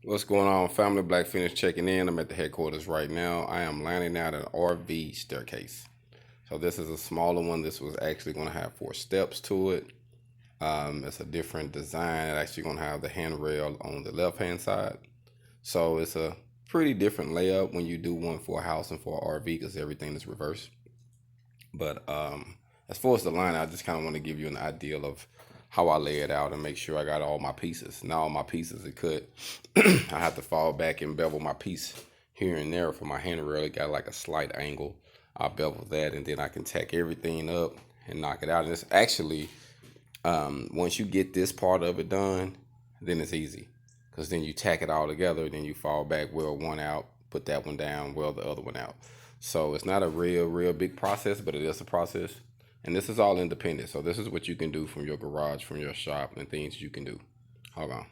What's going on, family? Black Finish checking in. I'm at the headquarters right now. I am landing out an RV staircase. So this is a smaller one. This was actually going to have 4 steps to it. It's a different design. It's actually going to have the handrail on the left-hand side. So it's a pretty different layout when you do one for a house and for an RV because everything is reversed. But as far as the line, I just kind of want to give you an idea of how I lay it out and make sure I got all my pieces. Now all my pieces are cut. I have to fall back and bevel my piece here and there for my handrail. It got like a slight angle. I'll bevel that and then I can tack everything up and knock it out. And it's actually, once you get this part of it done, then it's easy. Because then you tack it all together, then you fall back, weld one out, put that one down, weld the other one out. So it's not a real big process, but it is a process. And this is all independent. So this is what you can do from your garage, from your shop, and things you can do. Hold on.